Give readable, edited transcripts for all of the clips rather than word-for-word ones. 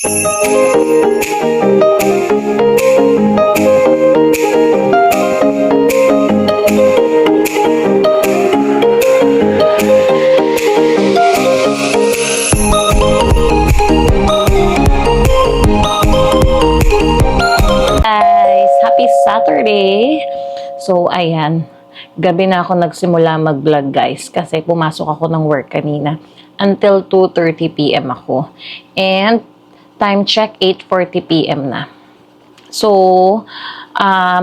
Guys, happy Saturday! So, ayan. Gabi na ako nagsimula mag-vlog, guys. Kasi pumasok ako ng work kanina. Until 2:30 PM ako. And, time check, 8:40 PM na. So,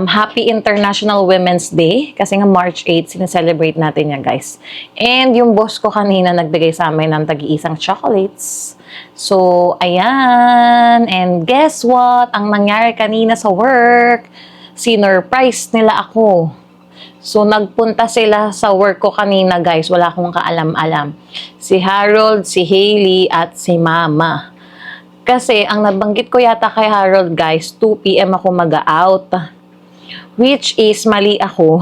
happy International Women's Day. Kasi nga March 8, sineselebrate natin yan, guys. And yung boss ko kanina nagbigay sa amin ng tagi-isang chocolates. So, ayan. And guess what? Ang nangyari kanina sa work, sinurprise nila ako. So, nagpunta sila sa work ko kanina, guys. Wala akong kaalam-alam. Si Harold, si Hailey, at si Mama. Kasi, ang nabanggit ko yata kay Harold, guys, 2 PM ako mag-out. Which is, mali ako.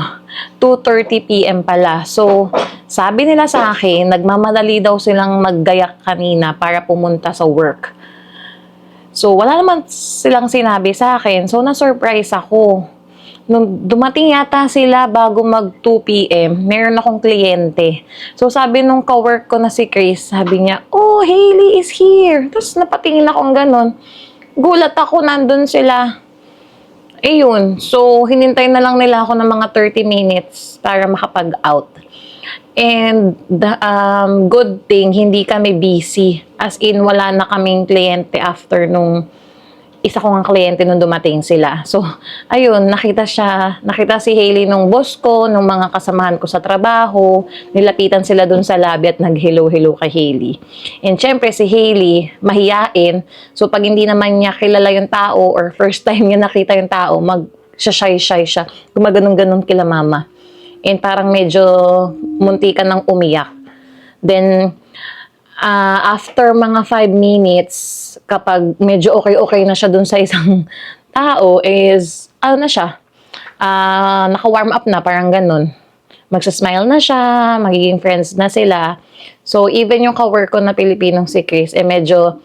2:30 PM pala. So, sabi nila sa akin, nagmamadali daw silang maggayak kanina para pumunta sa work. So, wala naman silang sinabi sa akin. So, na-surprise ako. Nung dumating yata sila bago mag 2 PM, meron akong kliyente. So, sabi nung ka-work ko na si Chris, sabi niya, "Oh, Hailey is here." Tapos, napatingin akong ganun. Gulat ako, nandun sila. Ayun. So, hinintay na lang nila ako ng mga 30 minutes para makapag-out. And, good thing, hindi kami busy. As in, wala na kaming kliyente after nung isa ko ng kliyente nung dumating sila. So, ayun, nakita si Hailey nung boss ko, nung mga kasamahan ko sa trabaho, nilapitan sila dun sa lobby at nag-hello-hello kay Hailey. And syempre, si Hailey, mahiyain. So, pag hindi naman niya kilala yung tao or first time niya nakita yung tao, shy siya. Gumaganon-ganon kila Mama. And parang medyo muntikan ng umiyak. Then, after mga 5 minutes, kapag medyo okay na siya dun sa isang tao, is, naka-warm up na, parang ganun. Magsasmile na siya, magiging friends na sila. So, even yung ka-work ko na Pilipinong si Chris, medyo,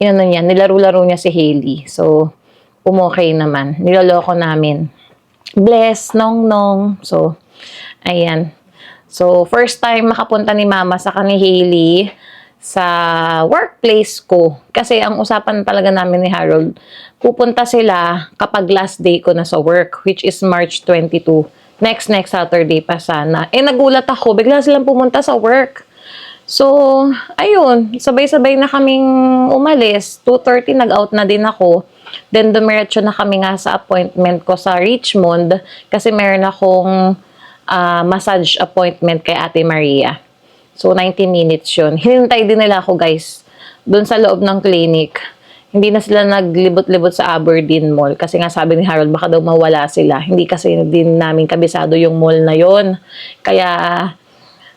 nilaro-laro niya si Hailey. So, umokay naman. Niloloko namin. Bless, nong. So, ayan. So, first time makapunta ni Mama sa ni Hailey sa workplace ko. Kasi ang usapan talaga namin ni Harold, pupunta sila kapag last day ko na sa work, which is March 22. Next Saturday pa sana. Nagulat ako, bigla silang pumunta sa work. So, ayun, sabay-sabay na kaming umalis. 2:30 nag-out na din ako. Then, dumiretso na kami nga sa appointment ko sa Richmond kasi meron akong massage appointment kay Ate Maria. So, 90 minutes yun. Hinintay din nila ako, guys, doon sa loob ng clinic. Hindi na sila naglibot-libot sa Aberdeen Mall. Kasi nga sabi ni Harold, baka daw mawala sila. Hindi kasi din namin kabisado yung mall na yon. Kaya,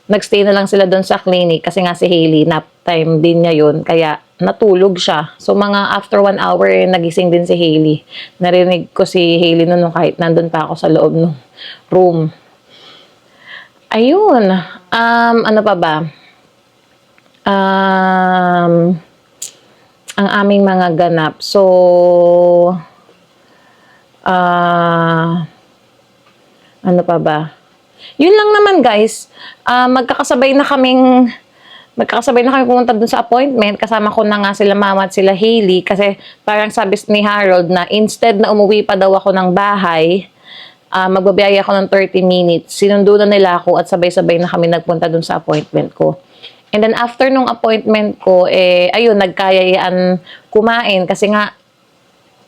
nagstay na lang sila doon sa clinic. Kasi nga si Hailey, nap time din niya yun. Kaya, natulog siya. So, mga after 1 hour, nagising din si Hailey. Narinig ko si Hailey noon kahit nandun pa ako sa loob ng room. Ayun. Ano pa ba? Ang aming mga ganap. So, ano pa ba? Yun lang naman, guys. Magkakasabay na kami pumunta dun sa appointment. Kasama ko na nga sila Mama at sila Hailey. Kasi parang sabi ni Harold na instead na umuwi pa daw ako ng bahay, magbabiyaya ako ng 30 minutes. Sinundo na nila ako at sabay-sabay na kami nagpunta dun sa appointment ko. And then after nung appointment ko, ayun, nagkayayaan kumain kasi nga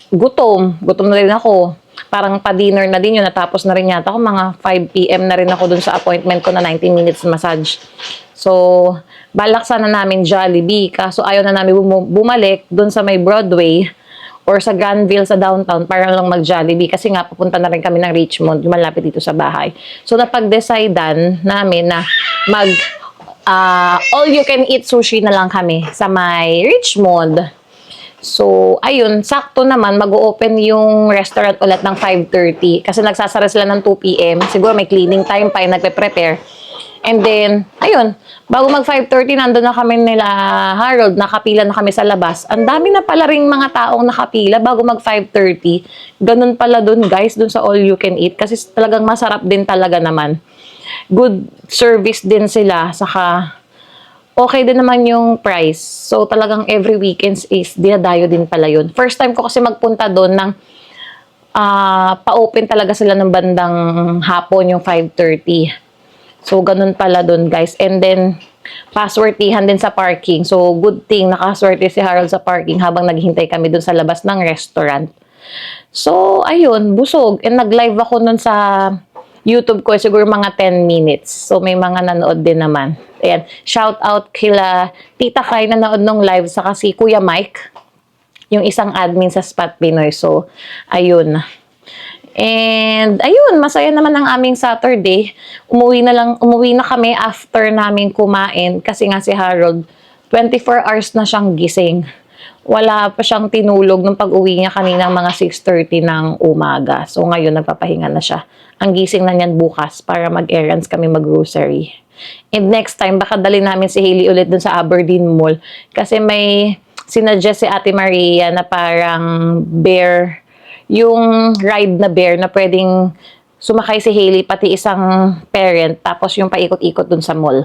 gutom na rin ako. Parang pa-dinner na din yun, natapos na rin yata ako, mga 5 PM na rin ako dun sa appointment ko na 90 minutes massage. So, balak sana namin Jollibee, kaso ayaw na namin bumalik dun sa may Broadway or sa Granville sa downtown para lang mag-Jollibee kasi nga pupunta na rin kami ng Richmond, malapit dito sa bahay. So napag-decidean namin na all-you-can-eat sushi na lang kami sa may Richmond. So, ayun, sakto naman, mag-open yung restaurant ulit ng 5:30 kasi nagsasara sila ng 2 PM. Siguro may cleaning time pa yung nagpe-prepare. And then, ayun, bago mag 5:30, nandun na kami nila Harold, nakapila na kami sa labas. Ang dami na pala ring mga taong nakapila bago mag 5:30. Ganun pala dun guys, dun sa all you can eat. Kasi talagang masarap din talaga naman. Good service din sila, saka okay din naman yung price. So talagang every weekends is dinadayo din pala yun. First time ko kasi magpunta doon ng pa-open talaga sila ng bandang hapon yung 5:30. So, ganun pala dun, guys. And then, paswertihan din sa parking. So, good thing, nakaswerte si Harold sa parking habang naghihintay kami dun sa labas ng restaurant. So, ayun, busog. And nag-live ako nun sa YouTube ko, siguro mga 10 minutes. So, may mga nanood din naman. Ayan, shout out kila Tita Kai na nanood nung live, saka si Kuya Mike, yung isang admin sa Spot Pinoy. So, ayun. And ayun, masaya naman ang aming Saturday. Umuwi na kami after namin kumain kasi nga si Harold 24 hours na siyang gising. Wala pa siyang tinulog nung pag-uwi niya kanina mga 6:30 ng umaga. So ngayon nagpapahinga na siya. Ang gising na niyan bukas para mag-errands kami, mag-grocery. And next time baka dali namin si Hailey ulit dun sa Aberdeen Mall kasi may sinuggest si Ate Maria na parang bear, yung ride na bear na pwedeng sumakay si Hailey pati isang parent tapos yung paikot-ikot dun sa mall.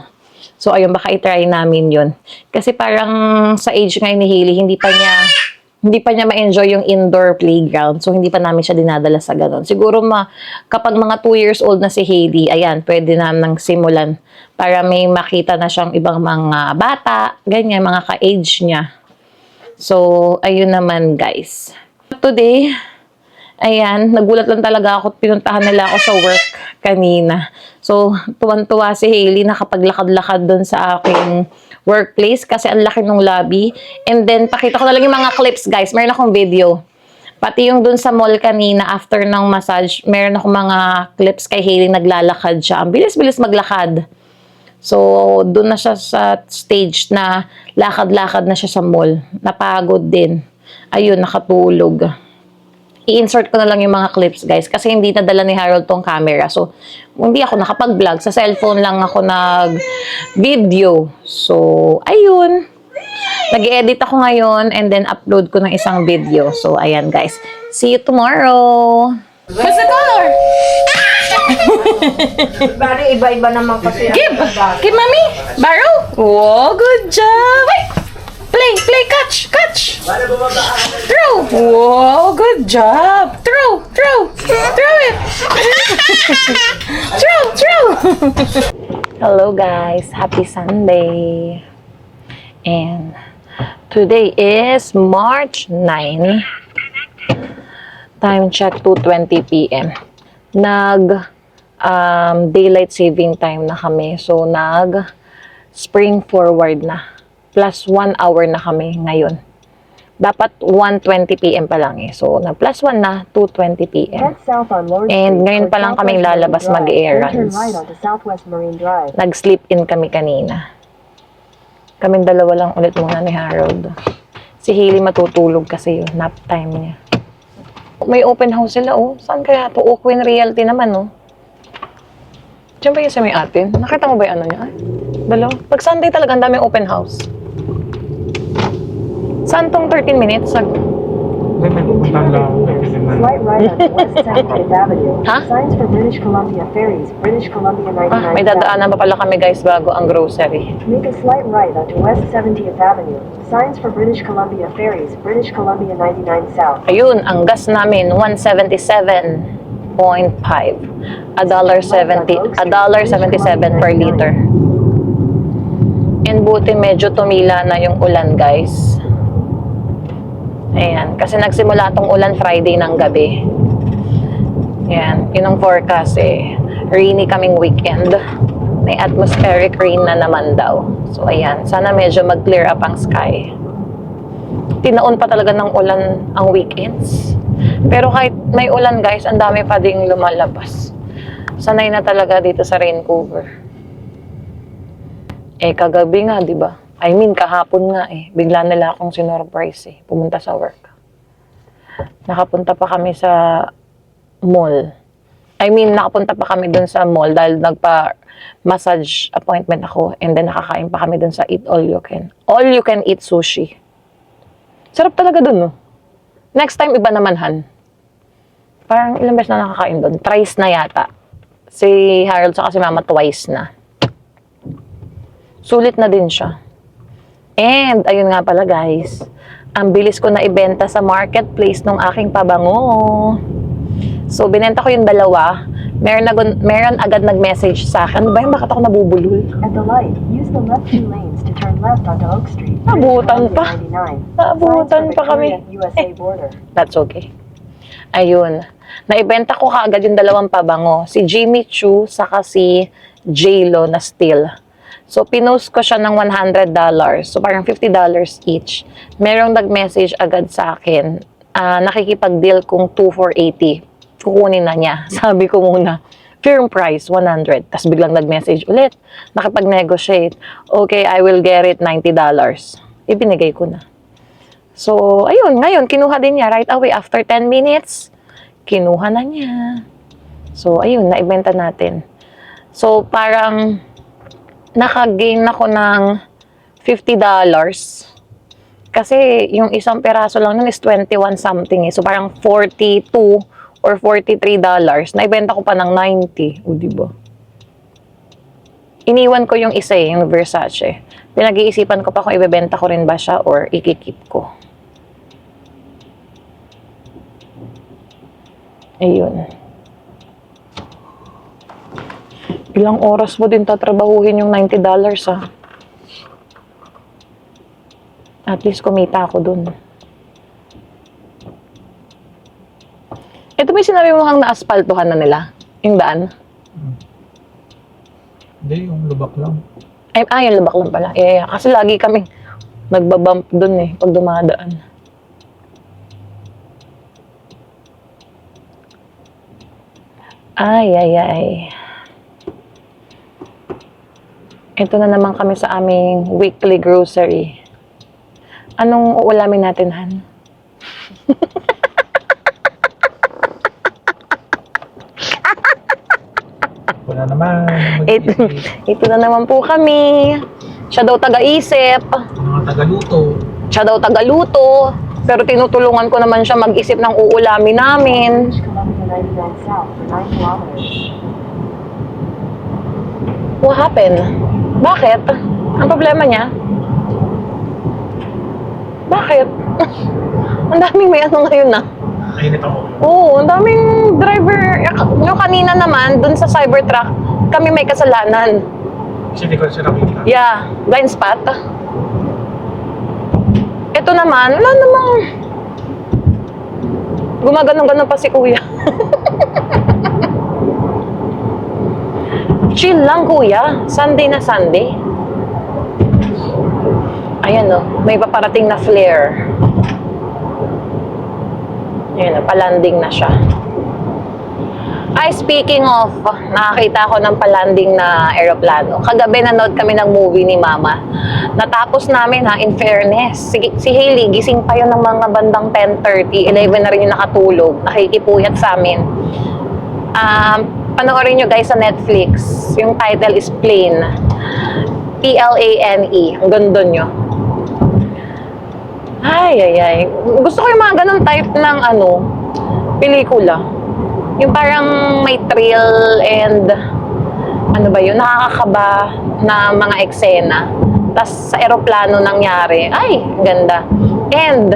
So ayun, baka i-try namin yun. Kasi parang sa age ngayon ni Hailey, hindi pa niya ma-enjoy yung indoor playground. So hindi pa namin siya dinadala sa ganun. Siguro kapag mga 2 years old na si Hailey, ayan, pwede na nang simulan para may makita na siyang ibang mga bata, ganyan, mga ka-age niya. So ayun naman guys. Today, ayan, nagulat lang talaga ako. Pinuntahan nila ako sa work kanina. So, tuwan-tuwa si Hailey nakapaglakad-lakad doon sa aking workplace kasi ang laki ng lobby. And then, pakita ko na lang yung mga clips, guys. Meron akong video. Pati yung doon sa mall kanina, after ng massage, meron akong mga clips kay Hailey, naglalakad siya. Ang bilis-bilis maglakad. So, doon na siya sa stage na lakad-lakad na siya sa mall. Napagod din. Ayun, nakatulog. I-insert ko na lang yung mga clips, guys. Kasi hindi nadala ni Harold tong camera. So, hindi ako nakapag-vlog. Sa cellphone lang ako nag-video. So, ayun. Nag-edit ako ngayon and then upload ko ng isang video. So, ayan, guys. See you tomorrow! What's the color? Bari, iba-iba naman kasi. Give! Give, mommy! Barrow! Oh, good job! Wait! Play, catch! Throw! Whoa, good job! Throw it! throw! Hello guys, happy Sunday! And today is March 9. Time check 2:20 p.m. Daylight saving time na kami. So, spring forward na. Plus 1 hour na kami ngayon. Dapat 1:20 p.m. pa lang eh. So, plus 1 na, 2:20 p.m. And ngayon pa lang kaming lalabas mag-errands. Nag-sleep in kami kanina. Kaming dalawa lang ulit muna ni Harold. Si Hailey matutulog kasi yun, nap time niya. May open house sila, oh. Saan kaya to? Oakwin Realty naman, oh. Diyan ba yun sa may atin? Nakita mo ba yung ano niya? Dalawa. Pag Sunday talaga, ang daming open house. Saan tong 13 minutes? May pupuntahan lang ako kasi Slight right on West 70th Avenue. Ha? Signs for British Columbia Ferries, British Columbia 99 May dadaanan pa pala kami guys bago ang grocery. Make a slight right onto West 70th Avenue. Signs for British Columbia Ferries, British Columbia 99 South. Ayun, ang gas namin, 177.5. $1.77 per liter. And buti medyo tumila na yung ulan guys. Ayan, kasi nagsimula tong ulan Friday ng gabi. Ayan, yun ang forecast eh. Rainy kaming weekend. May atmospheric rain na naman daw. So ayan, sana medyo mag-clear up ang sky. Tinaon pa talaga ng ulan ang weekends. Pero kahit may ulan guys, ang dami pa ding lumalabas. Sanay na talaga dito sa rain cover. Eh, kagabi nga, di ba? I mean, kahapon nga eh. Bigla nila akong sinurprise eh. Pumunta sa work. Nakapunta pa kami sa mall. I mean, nakapunta pa kami dun sa mall dahil nagpa-massage appointment ako and then nakakain pa kami dun sa Eat All You Can. All You Can Eat Sushi. Sarap talaga dun, no? Next time, iba naman, Han. Parang ilang beses na nakakain dun. Thrice na yata. Si Harold saka si Mama twice na. Sulit na din siya. And, ayun nga pala guys, ang bilis ko na ibenta sa marketplace ng aking pabango. So, binenta ko yung dalawa. Meron agad nag-message sa akin. Ano ba yung bakit ako nabubulol? At the light, use the left 2 lanes to turn left onto Oak Street. Nabutan British pa. Columbia 99. Nabutan Signs pa for kami. Victoria, USA border. That's okay. Ayun. Naibenta ko kaagad yung dalawang pabango. Si Jimmy Choo, saka si J-Lo na still. So, pinost ko siya ng $100. So, parang $50 each. Merong nag-message agad sa akin. Nakikipag-deal kung 2 for 80. Kukunin na niya. Sabi ko muna, firm price, 100. Tapos biglang nag-message ulit. Nakipag-negotiate. Okay, I will get it $90. Ibinigay ko na. So, ayun. Ngayon, kinuha din niya right away. After 10 minutes, kinuha na niya. So, ayun, naibenta natin. So, parang naka-gain ako ng $50. Kasi yung isang peraso lang nun is 21 something. So, parang 42 or $43. Naibenta ko pa ng 90. O, diba? Iniwan ko yung isa yung Versace. Pinag-iisipan ko pa kung ibebenta ko rin ba siya or ikikip ko. Ayun. Ilang oras mo din tatrabahuhin yung $90 ah. At least kumita ako dun. Ito may sinabi mo hang na-aspaltuhan na nila? Yung daan? Hindi, yung lubak lang. Ay, yung lubak lang pala. Yeah, kasi lagi kami nagbabump dun eh, pag dumadaan. Ay. Ito na naman kami sa aming weekly grocery. Anong uulamin natin, Han? Wala naman. Ito na naman po kami. Siya daw taga-isip. Mga tagaluto. Siya daw taga-luto. Pero tinutulungan ko naman siya mag-isip ng uulamin namin. British Columbia 99 south for 9 kilometers. What happened? Bakit? Ang problema niya? Bakit? Ang daming may ano ngayon na. Mainit ako. Oo, ang daming driver. Yung kanina naman, dun sa Cybertruck, kami may kasalanan. Kasi hindi ko siya nakita. Yeah, blind spot. Ito naman, wala namang gumaganong-ganon pa si kuya. Chill lang kuya, Sunday na Sunday. Ayan o, may paparating na flare. Ayan o, palanding na siya. Ay, speaking of, nakakita ako ng palanding na aeroplano. Kagabi nanood kami ng movie ni Mama. Natapos namin ha, in fairness. Si Hailey, gising pa yun ng mga bandang 10:30, 11 na rin yung nakatulog. Nakikipuyat sa amin. Panoorin nyo guys sa Netflix. Yung title is Plane. Plane. Ang ganda nyo. Ay. Gusto ko yung mga ganun type ng pelikula. Yung parang may thrill and ano ba yun, nakakakaba na mga eksena. Tas sa eroplano nangyari. Ay, ganda. And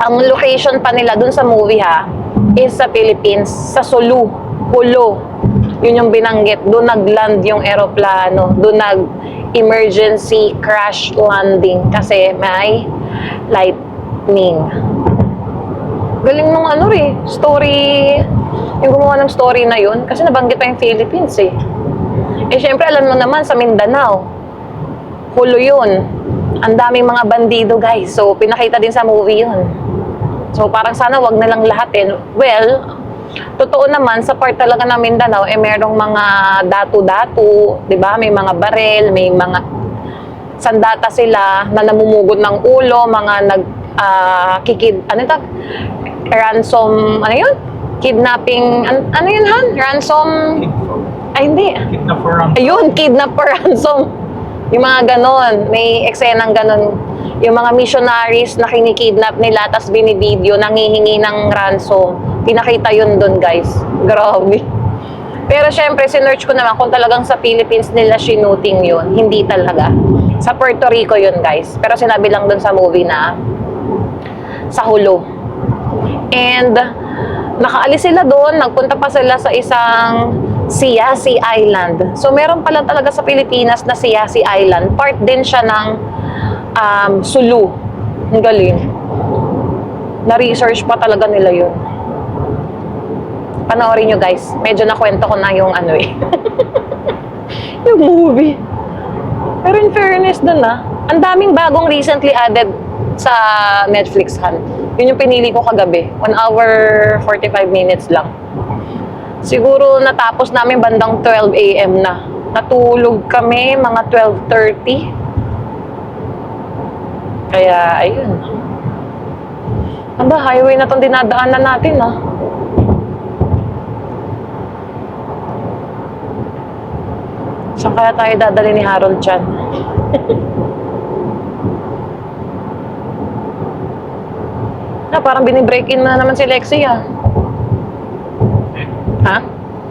ang location pa nila dun sa movie ha, is sa Philippines, sa Sulu, Hulo. Yun yung binanggit. Doon nagland yung eroplano. Doon nag-emergency crash landing kasi may lightning. Galing nung story. Yung gumawa ng story na yun. Kasi nabanggit pa yung Philippines eh. Eh syempre alam mo naman sa Mindanao, Hulo yun. Ang daming mga bandido guys. So pinakita din sa movie yun. So parang sana wag na lang lahatin. Well, totoo naman sa part talaga ng Mindanao merong mga datu-datu, 'di ba? May mga barel, may mga sandata sila na namumugod ng ulo, mga ransom, yun? kidnapping, ano yun Han? Ransom? Ay hindi. Kidnap for ransom. Ayun, kidnap for ransom. Yung mga ganon, may eksenang ganon. Yung mga missionaries na kinikidnap nila, tas binibideo, nangihingi ng ransom. Pinakita yun dun, guys. Grabe. Pero syempre, sinearch ko naman kung talagang sa Philippines nila shooting yun. Hindi talaga. Sa Puerto Rico yun, guys. Pero sinabi lang dun sa movie na sa Hulu. And nakaalis sila doon, nagpunta pa sila sa isang Siasi Island. So meron pala talaga sa Pilipinas na Siasi Island. Part din siya ng Sulu. Ang galing. Na-research pa talaga nila yun. Panoorin nyo guys. Medyo nakwento ko na yung ano eh. Yung movie. Pero in fairness dun ang daming bagong recently added sa Netflix Han. Yun yung pinili ko kagabi. 1 hour 45 minutes lang. Siguro natapos namin bandang 12 AM na. Natulog kami mga 12:30. Kaya, ayun. Aba, highway na itong dinadaanan natin, Saan kaya tayo dadali ni Harold dyan? Parang binibreak in na naman si Lexi, Ha?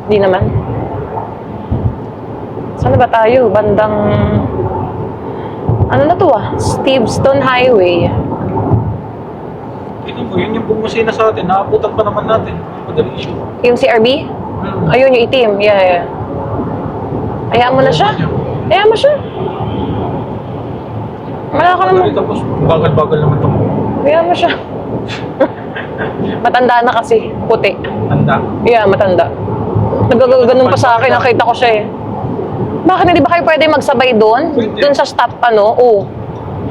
Di naman. Saan na ba tayo? Bandang... Ano na to Steveston Highway. Ito po, yun yung bumusina sa atin. Naabutan pa naman natin. Madali siya. Yung CRB? Ayun, yung itim. Yeah. Hayaan mo na siya. Hayaan mo siya. Wala ka naman. Tapos, bagal-bagal naman ito. Hayaan mo siya. Matanda na kasi. Puti. Tanda. Yeah, matanda. Nagagano'n pa sa akin. Nakita ko siya eh. Bakit hindi ba kayo pwede magsabay doon? Doon sa stop Oo.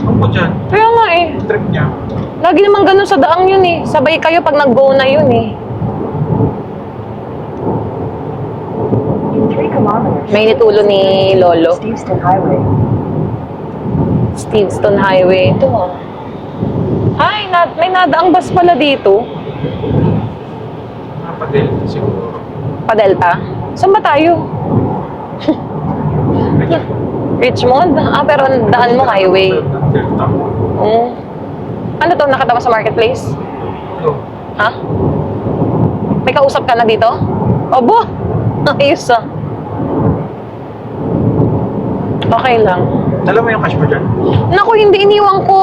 Ano po dyan? Kaya nga eh. Trip niya. Lagi naman ganun sa daang yun eh. Sabay kayo pag nag-go na yun eh. In 3 kilometers, Mainit ulo ni Lolo. Steveston Highway. Steveston Highway. Ito Ay, may nadaang bus pala dito. Napadel siguro. Pa-Delta. Saan ba tayo? Richmond? Pero daan mo highway. Delta. Ano to? Nakita mo sa marketplace? Hello. Ha? May kausap ka na dito? Obo! Ayos Okay lang. Dala mo yung cash mo dyan? Naku, hindi iniwan ko.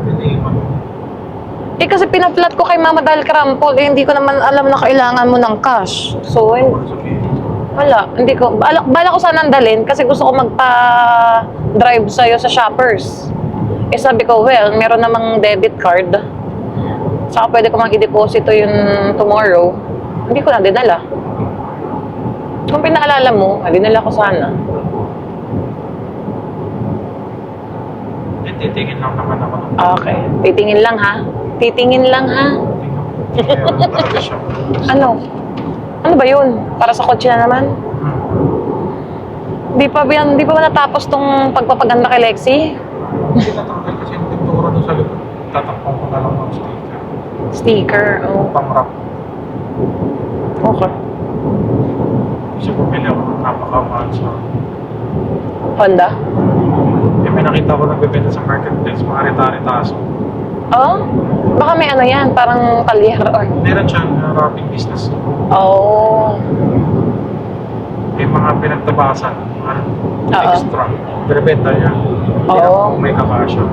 Hindi mo. Kasi pina-flat ko kay Mama dahil karampol. Hindi ko naman alam na kailangan mo ng cash. So, wala. Hindi ko. Bala ko sana dalhin kasi gusto ko magpa-drive sa'yo sa Shoppers. Sabi ko, well, meron namang debit card. Saka pwede ko mag-i-deposito yun tomorrow. Hindi ko na dinala. Kung pinaalala mo, dinala ko sana. Titingin lang naman ako. Okay. Titingin lang ha? Titingin lang ha? Meron talaga siya. Ano? Ano ba yun? Para sa kotse na naman? Di pa ba natapos tong pagpapaganda kay Lexi? Hindi natanggal kasi yung pintura doon sa likod. Tatakpang ko na lang ng sticker. Sticker, Pang-wrap. Okay. Kasi bumili ako ng napakamahal sa... Honda? May nakita ko nagbebenta sa marketplace, mga rita-ritaso. Oh? Baka may ano yan, parang talyer or... Meron siyang wrapping business. Oh. May mga pinagtabasan, extra. Binibenta niya. Oo. May kakasya.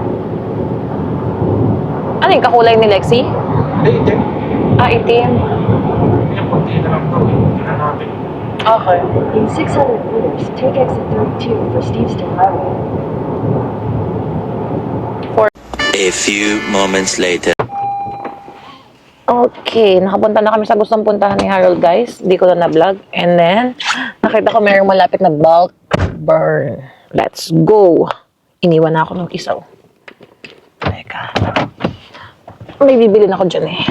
Ano yung kakulay ni Lexi? Hindi. Itim. Yung konti na lang daw. Tingnan natin. Okay. In 600 meters, take exit 32 for Steveston Highway. A few moments later. Okay, nakapunta na kami sa gustong puntahan ni Harold, guys. Hindi ko na na-vlog. And then, nakita ko mayroong malapit na bulk burn. Let's go! Iniwan na ako ng isaw. Teka. May bibili na ako dyan eh.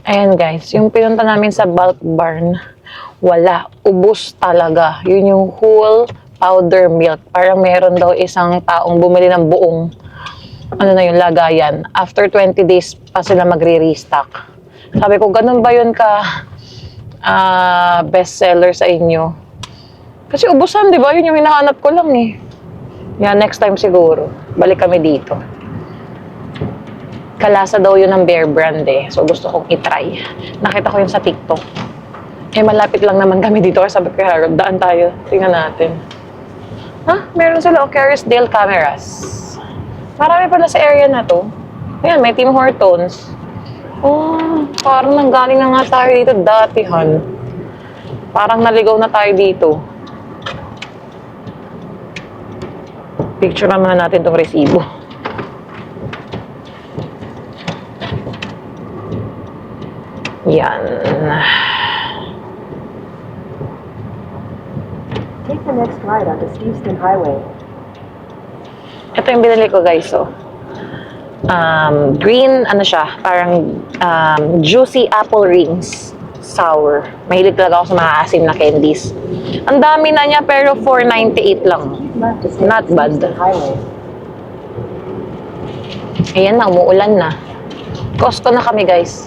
Ayan guys, yung pinunta namin sa bulk barn, wala. Ubus talaga. Yun yung whole powder milk. Parang meron daw isang taong bumili ng buong ano na yung lagayan. After 20 days pa sila magre-restock. Sabi ko, ganun ba yun ka best seller sa inyo? Kasi ubusan, di ba? Yun yung hinahanap ko lang eh. Yeah, next time siguro. Balik kami dito. Kalasa daw yun ng Bear Brand eh. So gusto kong itry. Nakita ko yun sa TikTok. Eh malapit lang naman kami dito. Kaya sabi ko, Harold, daan tayo. Tingnan natin. Ha? Meron sila o Carousdale Cameras. Marami pala sa area na to. Ayan, may Tim Hortons. Oh, parang nanggaling na nga tayo dito datihan. Parang naligaw na tayo dito. Picture naman natin itong resibo. Yan. Take the next right onto Steveston Highway. Ito yung binili ko guys, so. Green, ano siya, parang juicy apple rings. Sour. Mahilig talaga ako sa mga asim na candies. Ang dami na niya, pero $4.98 lang. Left to stay Not on bad. Steveston Highway. Ayan na, umuulan na. Costco na kami guys.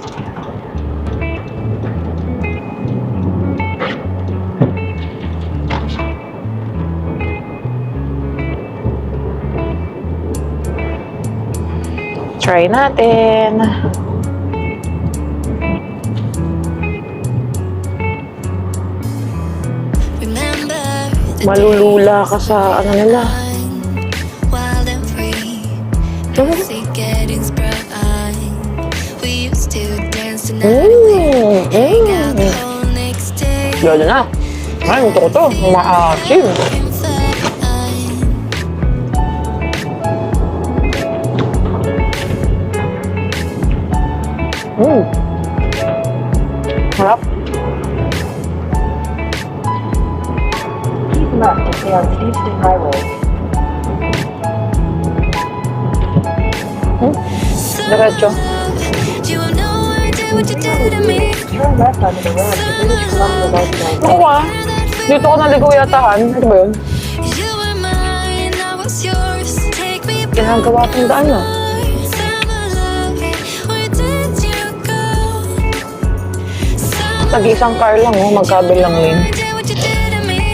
Try natin. Malulula ka sa ano nila. Wild and free, basic getting sprung. We used to dance the night, hang out the whole next day. Lalo na. Ay, gusto ko to. Maasim. And fun. Harap. Keep left to stay on Steveston Highway. Diretso. You have no idea what you did to me. Turn left onto the ramp to British Columbia 99 Ako ah. Dito ko naligaw yatahan. Ito ba yun? You were mine, I was yours. Take me back. Ginagawa itong daan na. Summer love, where did you go? Summer Tag-isang car lang oh. Magkabilang lane. idea what you did to me.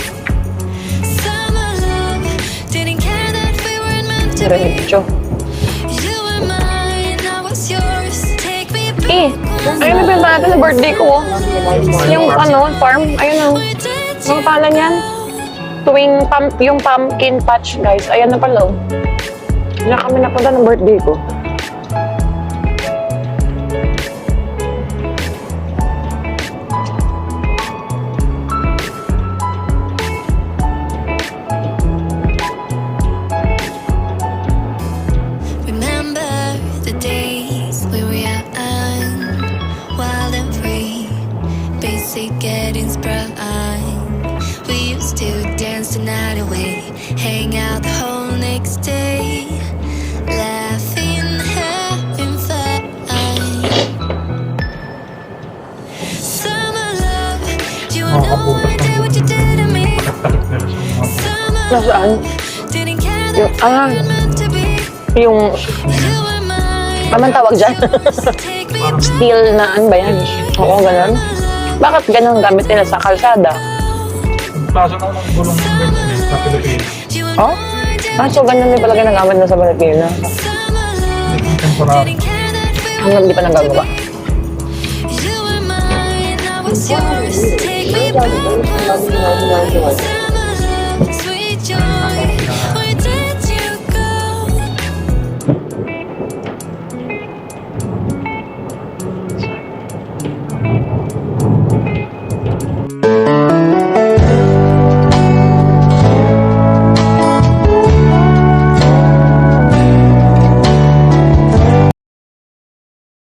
Summer love, didn't care that we weren't meant to be. Diretso. You were mine, I was yours. Take me back. Eh, ayun na pinta natin sa birthday ko oh. Yung ano, farm. Ayun oh. Where did Ano pala niyan? Yung pumpkin patch, guys. Ayan na pala, oh. Diyan kami napunta ng birthday ko. remember the days we were young, wild and free, basic getting sprung. We used to dance the night away, hang out the whole next day, laughing, having fun. Summer love, you have no idea what you did to me. Takip nila sa mga Summer Nasaan? didn't care that we Ah. were meant to be. Yung, You were mine. naman tawag dyan? Take me back. Steel na, ano ba yan? Oo, ganun. Bakit ganun gamit nila sa kalsada? Yung plaza na ng gulong ng ganyan eh, sa Pilipinas. You were Oh? mine. Ah, so ganun din pala ginagamit na sa Pilipinas. Summer love, Yung temporary. didn't care that we were. Hanggang di pa nagagawa. You were mine, I was yours. Take me Turn down to British back. Columbia 99 north.